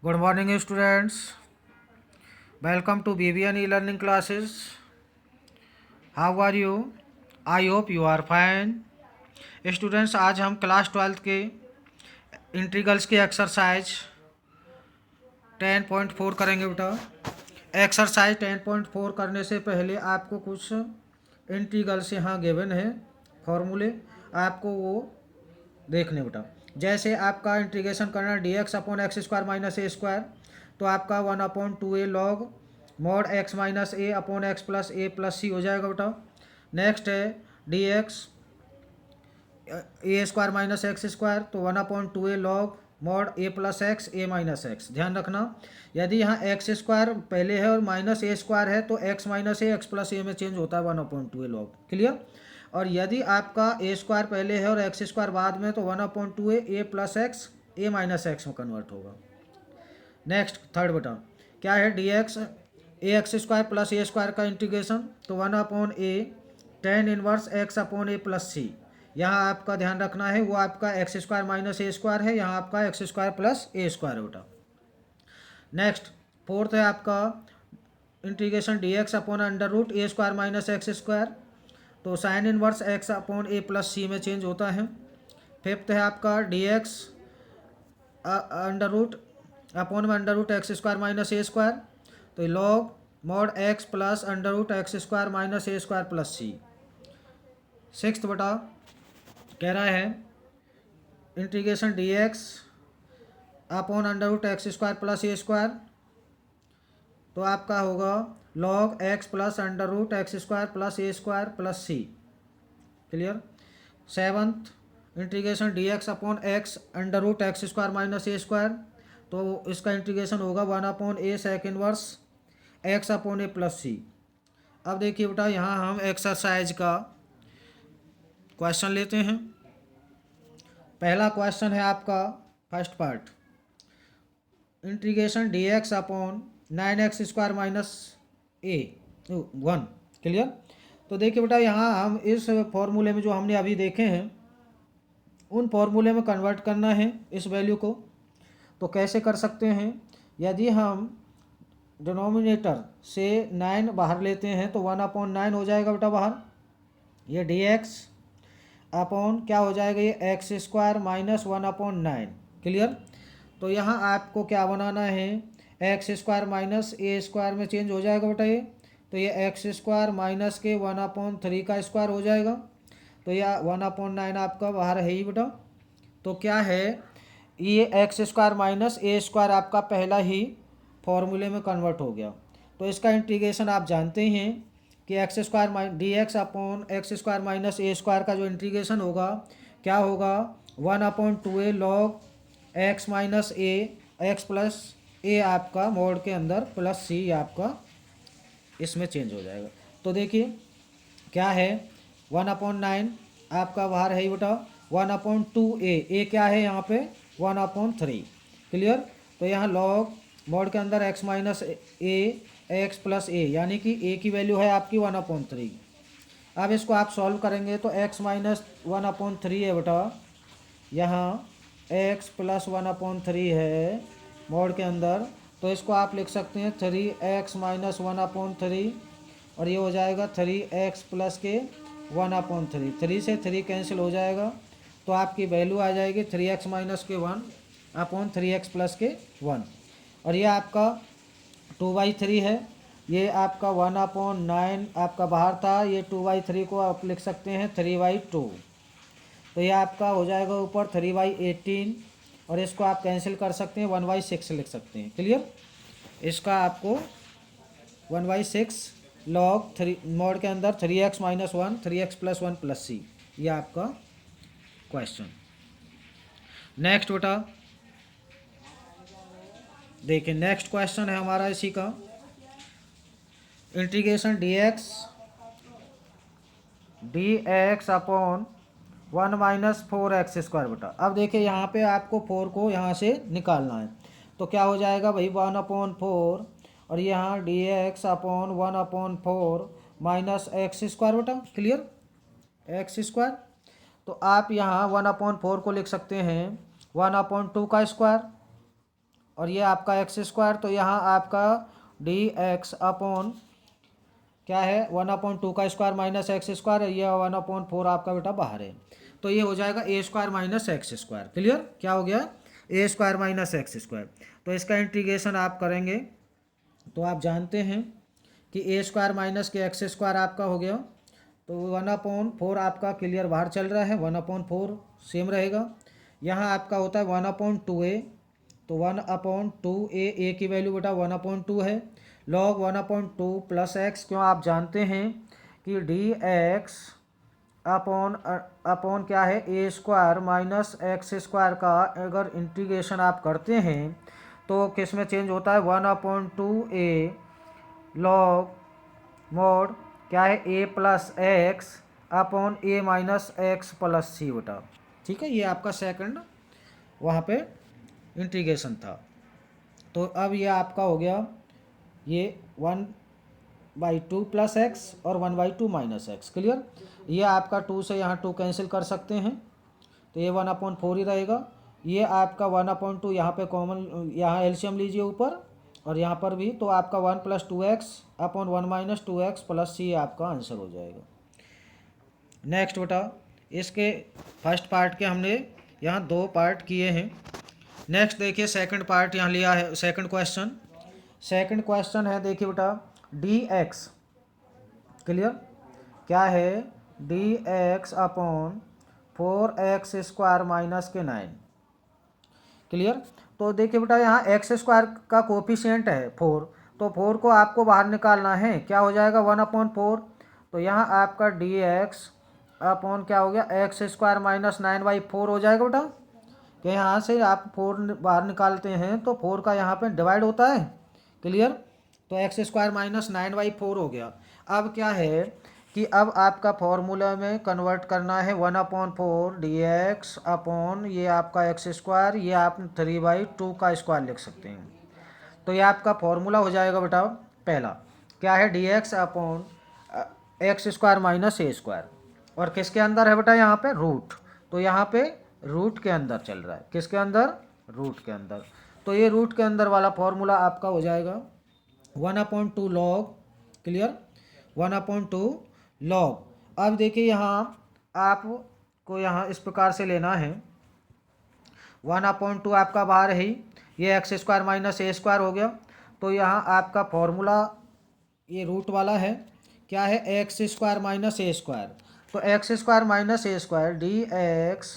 Good morning, students. Welcome to BBN e-learning classes. How are you? I hope you are fine. Students, आज हम class 12 के integrals की exercise 10.4 करेंगे बेटा। Exercise 10.4 करने से पहले आपको कुछ इंटीग्रल्स यहाँ गिवन है, फॉर्मूले आपको वो देखने बेटा। जैसे आपका इंटीग्रेशन करना dx upon x square minus a square, तो आपका 1/2a log mod x minus a upon x plus a plus c हो जाएगा बेटा। नेक्स्ट है dx a square minus x square, तो 1/2a log mod a plus x a minus x. ध्यान रखना, यदि यहाँ एक्स स्क्वायर पहले है और माइनस ए स्क्वायर है तो x minus a x plus ए में चेंज होता है 1/2a log। क्लियर। और यदि आपका ए स्क्वायर पहले है और एक्स स्क्वायर बाद में तो 1/2a a plus x a minus x में कन्वर्ट होगा। नेक्स्ट थर्ड बेटा क्या है, dx a x square plus a square का इंटीग्रेशन, तो 1/a tan inverse x upon a plus c. यहाँ आपका ध्यान रखना है वो आपका x square minus a square है, यहाँ आपका x square plus a square है बेटा। नेक्स्ट फोर्थ है आपका integration dx upon under root a square minus x square, तो sine inverse x upon a plus c में चेंज होता है। फिफ्थ है आपका dx अंडर रूट अपॉन में under root x square minus a square, तो log mod x plus under root x square minus a square plus c. Sixth बटा कह रहा है integration dx upon under root x square plus a square, तो आपका होगा log x plus under root x square plus a square plus c. Clear. Seventh integration dx upon x under root x square minus a square, तो इसका integration होगा 1/a sec inverse x upon a plus c. अब देखिए बेटा यहाँ हम exercise का question लेते हैं। पहला क्वेश्चन है आपका first part, integration dx upon 9x square minus a 1। Clear. तो देखिए बेटा यहाँ हम इस फॉर्मूले में जो हमने अभी देखे हैं उन फॉर्मूले में कन्वर्ट करना है इस वैल्यू को। तो कैसे कर सकते हैं, यदि हम डिनोमिनेटर से 9 बाहर लेते हैं तो 1/9 हो जाएगा बेटा बाहर। ये dx अपॉन क्या हो जाएगा, ये एक्स स्क्वायर माइनस 1/9। क्लियर। तो यहाँ आपको क्या बनाना है, x square minus a square में चेंज हो जाएगा बेटा ये, तो ये एक्स स्क्वायर माइनस के 1/3 का स्क्वायर हो जाएगा, तो यह 1/9 आपका बाहर है ही बेटा। तो क्या है, ये x square minus a square आपका पहला ही फॉर्मूले में कन्वर्ट हो गया। तो इसका इंटीग्रेशन आप जानते हैं कि x square dx upon x square minus a square का जो इंटीग्रेशन होगा क्या होगा, 1/2a log x minus a x plus a आपका मोड के अंदर प्लस सी आपका इसमें चेंज हो जाएगा। तो देखिए क्या है, 1/9 आपका बाहर है ही बेटा, 1/2a ए क्या है यहाँ पे 1/3। क्लियर। तो यहाँ लॉग मोड के अंदर x minus a x plus ए, यानी कि a की वैल्यू है आपकी 1/3। अब इसको आप सॉल्व करेंगे तो x माइनस 1/3 है बेटा, यहाँ x प्लस 1/3 है मोड के अंदर, तो इसको आप लिख सकते हैं 3x माइनस 1/3, और ये हो जाएगा 3x प्लस के 1/3। 3 से 3 कैंसिल हो जाएगा, तो आपकी वैल्यू आ जाएगी 3x माइनस के 1/3x प्लस के 1। और ये आपका 2/3 है, ये आपका 1/9 आपका बाहर था, ये 2/3 को आप लिख सकते हैं 3/2। तो ये आपका हो जाएगा ऊपर 3/18, और इसको आप कैंसिल कर सकते हैं 1/6 लिख सकते हैं। क्लियर। इसका आपको 1/6 लॉग 3 मोड के अंदर 3x minus 1 3x plus 1 plus सी, ये आपका क्वेश्चन। नेक्स्ट बेटा देखिए, नेक्स्ट क्वेश्चन है हमारा इसी का, integration dx upon 1 - 4x square बेटा। अब देखिए यहाँ पे आपको 4 को यहाँ से निकालना है, तो क्या हो जाएगा भाई 1/4, और यहाँ dx upon 1/4 minus x square बेटा। क्लियर। एक्स स्क्वायर, तो आप यहाँ 1/4 को लिख सकते हैं 1/2 का स्क्वायर, और ये आपका एक्स स्क्वायर, तो यहाँ आपका डी एक्स अपॉन क्या है 1/2 का स्क्वायर माइनस एक्स स्क्वायर, ये 1/4 आपका बेटा बाहर है, तो ये हो जाएगा a square minus x square. Clear, क्या हो गया a square minus x square. तो इसका इंटीग्रेशन आप करेंगे तो आप जानते हैं कि ए स्क्वायर माइनस के एक्स स्क्वायर आपका हो गया, तो 1/4 आपका क्लियर बाहर चल रहा है, 1/4 सेम रहेगा। यहाँ आपका होता है 1/2a, तो 1/2a, ए की वैल्यू बेटा 1/2 है, लॉग 1/2 प्लस एक्स, क्यों आप जानते हैं कि डी एक्स अपॉन अपॉन क्या है ए स्क्वायर माइनस एक्स स्क्वायर का अगर इंटीग्रेशन आप करते हैं तो किस में चेंज होता है 1/2a लॉग मोड क्या है ए प्लस एक्स अपॉन ए माइनस एक्स प्लस सी बेटा। ठीक है, ये आपका सेकंड वहाँ पे इंटीग्रेशन था। तो अब ये आपका हो गया ये 1/2 प्लस एक्स और 1/2 माइनस एक्स। क्लियर, ये आपका 2 से यहाँ 2 कैंसिल कर सकते हैं, तो ये 1/4 ही रहेगा। ये आपका 1/2 यहाँ पे कॉमन, यहाँ एलसीएम लीजिए ऊपर और यहाँ पर भी, तो आपका 1 + 2x upon 1 - 2x plus c आपका आंसर हो जाएगा। नेक्स्ट बेटा, इसके फर्स्ट पार्ट के हमने यहाँ 2 पार्ट किए हैं। नेक्स्ट देखिए सेकंड पार्ट यहाँ लिया है, सेकंड क्वेश्चन। सेकंड क्वेश्चन है देखिए बेटा डी एक्स, क्लियर, क्या है d x upon 4x square minus के 9। क्लियर, तो देखिए बेटा यहाँ एक्स स्क्वायर का कोफिशिएंट है 4, तो 4 को आपको बाहर निकालना है, क्या हो जाएगा 1/4, तो यहाँ आपका डी एक्स अपॉन क्या हो गया एक्स स्क्वायर माइनस 9/4 हो जाएगा बेटा, कि यहाँ से आप 4 बाहर निकालते हैं तो 4 का यहाँ पे डिवाइड होता है। क्लियर, तो एक्स स्क्वायर माइनस 9/4 हो गया। अब क्या है कि अब आपका फॉर्मूला में कन्वर्ट करना है 1/4 डी एक्स अपॉन ये आपका एक्स स्क्वायर, ये आप 3/2 का स्क्वायर लिख सकते हैं। तो ये आपका फॉर्मूला हो जाएगा बेटा पहला, क्या है d x upon x square minus a square, और किसके अंदर है बेटा यहाँ पे रूट, तो यहाँ पे रूट के अंदर चल रहा है, किसके अंदर रूट के अंदर, तो ये रूट के अंदर वाला फॉर्मूला आपका हो जाएगा 1/2 लॉग। Clear, 1/2 log. अब देखिए यहाँ आपको यहाँ इस प्रकार से लेना है 1/2 आपका बाहर है ही, ये x square minus a square हो गया, तो यहाँ आपका फॉर्मूला ये रूट वाला है, क्या है x square minus a square, तो x square minus a square d x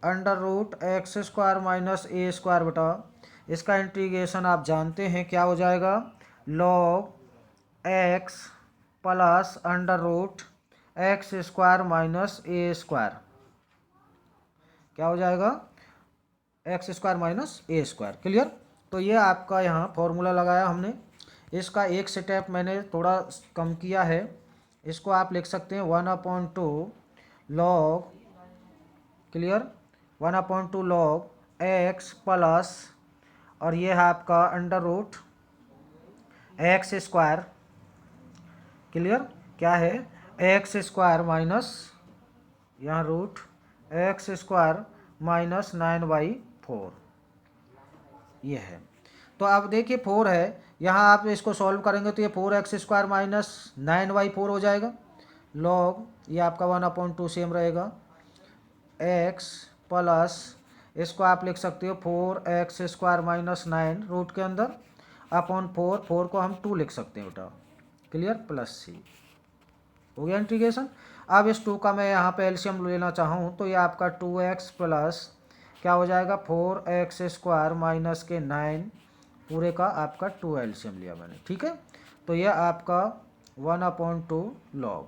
under root x square minus a square बेटा, इसका इंटीग्रेशन आप जानते हैं क्या हो जाएगा log x plus under root x square minus a square, क्या हो जाएगा x square minus a square. Clear, तो ये आपका यहाँ फॉर्मूला लगाया हमने, इसका एक स्टेप मैंने थोड़ा कम किया है, इसको आप लिख सकते हैं 1/2 log, clear, 1/2 log x plus और ये है आपका under root x square, clear, क्या है एक्स स्क्वायर माइनस यहाँ रूट एक्स स्क्वायर माइनस 9/4, ये है। तो अब देखिए 4 है, यहाँ आप इसको सॉल्व करेंगे तो ये 4x स्क्वायर माइनस 9/4 हो जाएगा, लॉग ये आपका 1/2 सेम रहेगा x प्लस इसको आप लिख सकते हो 4x स्क्वायर माइनस 9 रूट के अंदर अपॉन 4 को हम 2 लिख सकते हैं बेटा। क्लियर, प्लस सी हो गया इंटीग्रेशन। अब इस 2 का मैं यहाँ पे एलसीएम लेना चाहूँ तो ये आपका 2x प्लस क्या हो जाएगा 4x स्क्वायर माइनस के 9 पूरे का आपका 2 एलसीएम लिया मैंने। ठीक है, तो यह आपका 1/2 लॉग।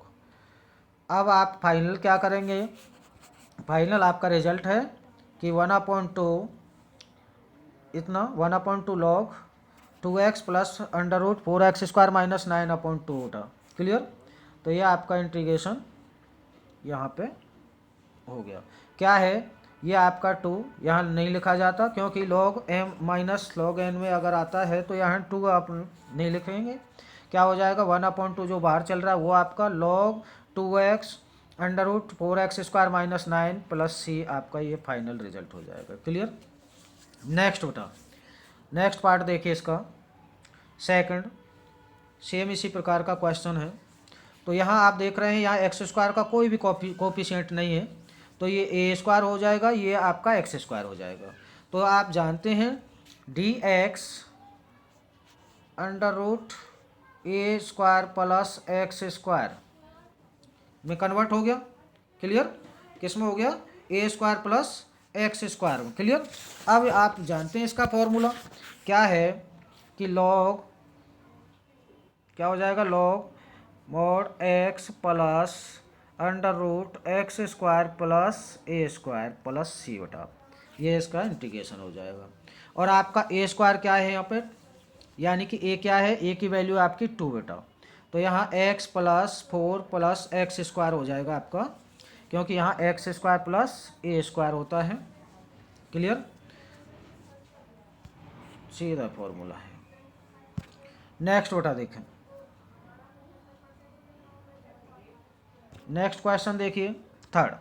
अब आप फाइनल क्या करेंगे, फाइनल आपका रिजल्ट है कि 1/2 इतना 1/2 log 2x plus under root 4x square minus 9/2 होता। क्लियर, तो यह आपका इंटीग्रेशन यहाँ पे हो गया। क्या है ये आपका 2 यहाँ नहीं लिखा जाता क्योंकि log m minus log n में अगर आता है तो यहाँ 2 आप नहीं लिखेंगे, क्या हो जाएगा 1/2 जो बाहर चल रहा है वो आपका log 2x under root 4x square minus 9 plus c आपका ये फाइनल रिजल्ट हो जाएगा। क्लियर, नेक्स्ट बेटा नेक्स्ट पार्ट देखिए इसका सेकंड, सेम इसी प्रकार का क्वेश्चन है। तो यहाँ आप देख रहे हैं यहाँ एक्स स्क्वायर का कोई भी कोफिशिएंट नहीं है, तो ये ए स्क्वायर हो जाएगा, ये आपका एक्स स्क्वायर हो जाएगा। तो आप जानते हैं D x under root a square plus x square में कन्वर्ट हो गया। क्लियर? किस में हो गया? A square plus x square में। क्लियर? अब आप जानते हैं इसका फॉर्मूला क्या है कि लॉग क्या हो जाएगा, log mod x plus under root x square plus a square plus c बटा, ये इसका इंटीग्रेशन हो जाएगा। और आपका ए स्क्वायर क्या है यहाँ पे, यानी कि ए क्या है, ए की वैल्यू आपकी 2 बेटा, तो यहाँ x plus 4 plus x square हो जाएगा आपका, क्योंकि यहाँ x square plus a square होता है। क्लियर? सीधा फॉर्मूला है। नेक्स्ट बेटा देखें, नेक्स्ट क्वेश्चन देखिए थर्ड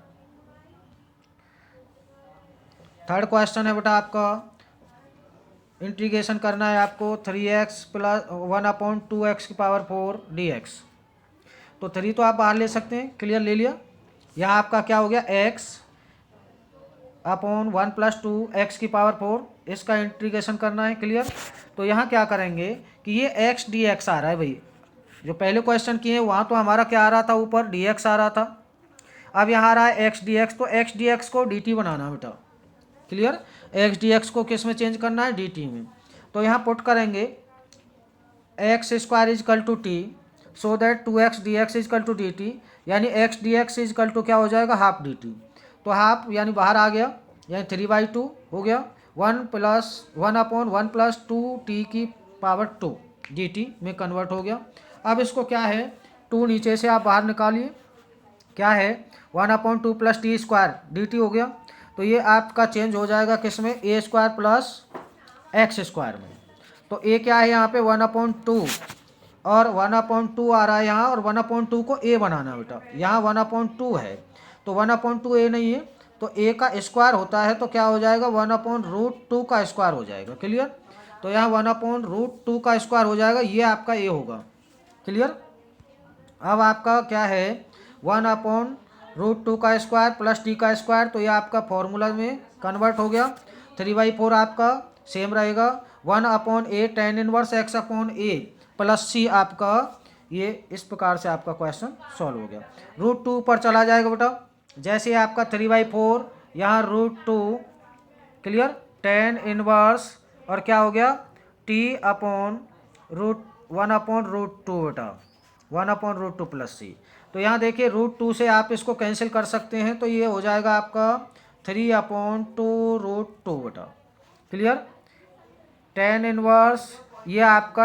क्वेश्चन है बेटा आपका, इंटीग्रेशन करना है आपको 3x प्लस 1/2x की पावर 4 dx। तो 3 तो आप बाहर ले सकते हैं, क्लियर, ले लिया। यहाँ आपका क्या हो गया, x अपॉन 1 + 2x की पावर 4, इसका इंटीग्रेशन करना है। क्लियर? तो यहाँ क्या करेंगे कि ये x dx आ रहा है भाई, जो पहले क्वेश्चन किए वहाँ तो हमारा क्या आ रहा था, ऊपर dx आ रहा था, अब यहाँ आ रहा है x dx, तो x dx को dt बनाना बेटा। क्लियर? x dx को किस में चेंज करना है, dt में। तो यहाँ पुट करेंगे x square is equal to t, so that 2x dx equal to dt, यानी x dx इजकल टू क्या हो जाएगा, हाफ dt। तो हाफ यानी बाहर आ गया, यानी 3/2 हो गया, 1/1 + 2t की पावर 2 dt में कन्वर्ट हो गया। अब इसको क्या है, 2 नीचे से आप बाहर निकालिए, क्या है 1/2 + t स्क्वायर dt हो गया। तो ये आपका चेंज हो जाएगा किस में, ए स्क्वायर प्लस एक्स स्क्वायर में। तो ए क्या है यहाँ पे 1/2, और 1/2 आ रहा है यहाँ, और 1/2 को ए बनाना बेटा, यहाँ 1/2 है तो 1/2 ए नहीं है, तो ए का स्क्वायर होता है, तो क्या हो जाएगा 1/√2 का स्क्वायर हो जाएगा। क्लियर? तो यहाँ 1/√2 का स्क्वायर हो जाएगा, ये आपका ए होगा। क्लियर? अब आपका क्या है 1/√2 का स्क्वायर प्लस टी का स्क्वायर, तो ये आपका फॉर्मूला में कन्वर्ट हो गया। 3/4 आपका सेम रहेगा, 1/a tan inverse x/a plus c आपका, ये इस प्रकार से आपका क्वेश्चन सॉल्व हो गया। √2 ऊपर चला जाएगा बेटा, जैसे आपका 3/4 यहाँ √2, क्लियर, tan इनवर्स और क्या हो गया t/1/√2 बेटा, 1/√2 प्लस सी। तो यहाँ देखिए √2 से आप इसको कैंसिल कर सकते हैं, तो ये हो जाएगा आपका 3/2√2 बेटा। क्लियर? tan इनवर्स ये आपका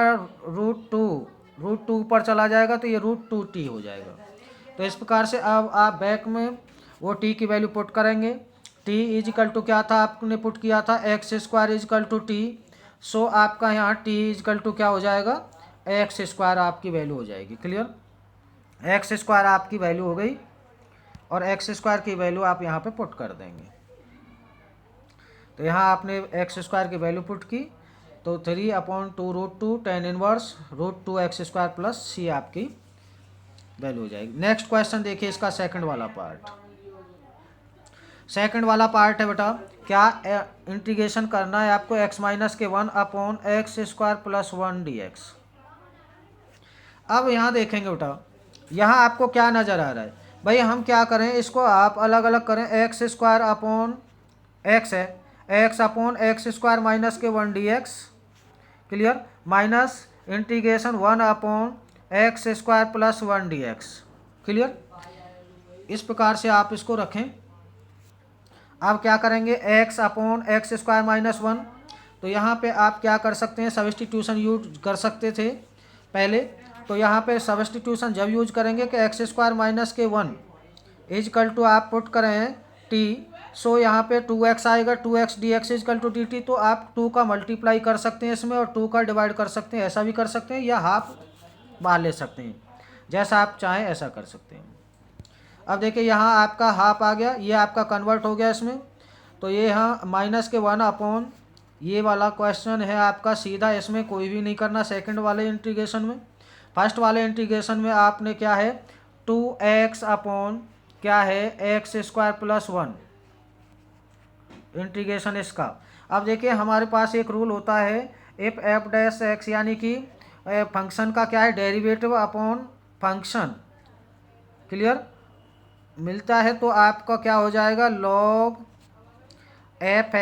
√2 ऊपर चला जाएगा, तो ये √2t हो जाएगा। तो इस प्रकार से अब आप बैक में वो t की वैल्यू पुट करेंगे। t इजकल टू क्या था, आपने पुट किया था x square is equal to t, so आपका यहाँ t इजकल टू क्या हो जाएगा, एक्स स्क्वायर आपकी वैल्यू हो जाएगी। क्लियर? एक्स स्क्वायर आपकी वैल्यू हो गई, और एक्स स्क्वायर की वैल्यू आप यहाँ पे पुट कर देंगे। तो यहाँ आपने एक्स स्क्वायर की वैल्यू पुट की, तो 3/2√2 tan inverse √2 x square plus c आपकी वैल्यू हो जाएगी। नेक्स्ट क्वेश्चन देखिए इसका सेकंड वाला पार्ट। सेकंड वाला पार्ट है बेटा, क्या इंटीग्रेशन करना है आपको x-1/x² प्लस 1 dx। अब यहाँ देखेंगे बेटा, यहाँ आपको क्या नज़र आ रहा है भाई, हम क्या करें, इसको आप अलग अलग करें, x² है, x/x² माइनस के 1 dx। Clear? Minus integration 1/x² plus 1 dx। Clear? इस प्रकार से आप इसको रखें। अब क्या करेंगे, x/x² माइनस 1, तो यहाँ पे आप क्या कर सकते हैं, सब्स्टिट्यूशन यूज कर सकते थे पहले। तो यहाँ पे सब्स्टिट्यूशन जब यूज करेंगे कि x² माइनस के 1 इजकल टू आप पुट करें t, सो यहाँ पे 2x आएगा, 2x dx equal to dt। तो आप 2 का मल्टीप्लाई कर सकते हैं इसमें, और 2 का डिवाइड कर सकते हैं, ऐसा भी कर सकते हैं, या हाफ बाहर ले सकते हैं, जैसा आप चाहें ऐसा कर सकते हैं। अब देखिए यहाँ आपका हाफ आ गया, ये आपका कन्वर्ट हो गया इसमें, तो ये यहाँ माइनस के 1 ये वाला क्वेश्चन है आपका सीधा, इसमें कोई भी नहीं करना सेकंड वाले इंटीग्रेशन में। फर्स्ट वाले इंटीग्रेशन में आपने क्या है 2x अपॉन क्या है एक्स स्क्वायर प्लस 1 इंटीग्रेशन इसका। अब देखिए हमारे पास एक रूल होता है इफ एफ डैश एक्स, यानी कि फंक्शन का क्या है डेरिवेटिव अपॉन फंक्शन, क्लियर, मिलता है तो आपका क्या हो जाएगा लॉग एफ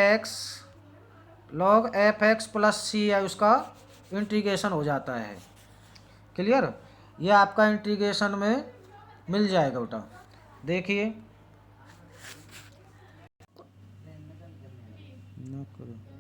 एक्स प्लस सी है, उसका इंटीग्रेशन हो जाता है, क्लियर। ये आपका इंटीग्रेशन में मिल जाएगा बेटा। देखिए ना करो।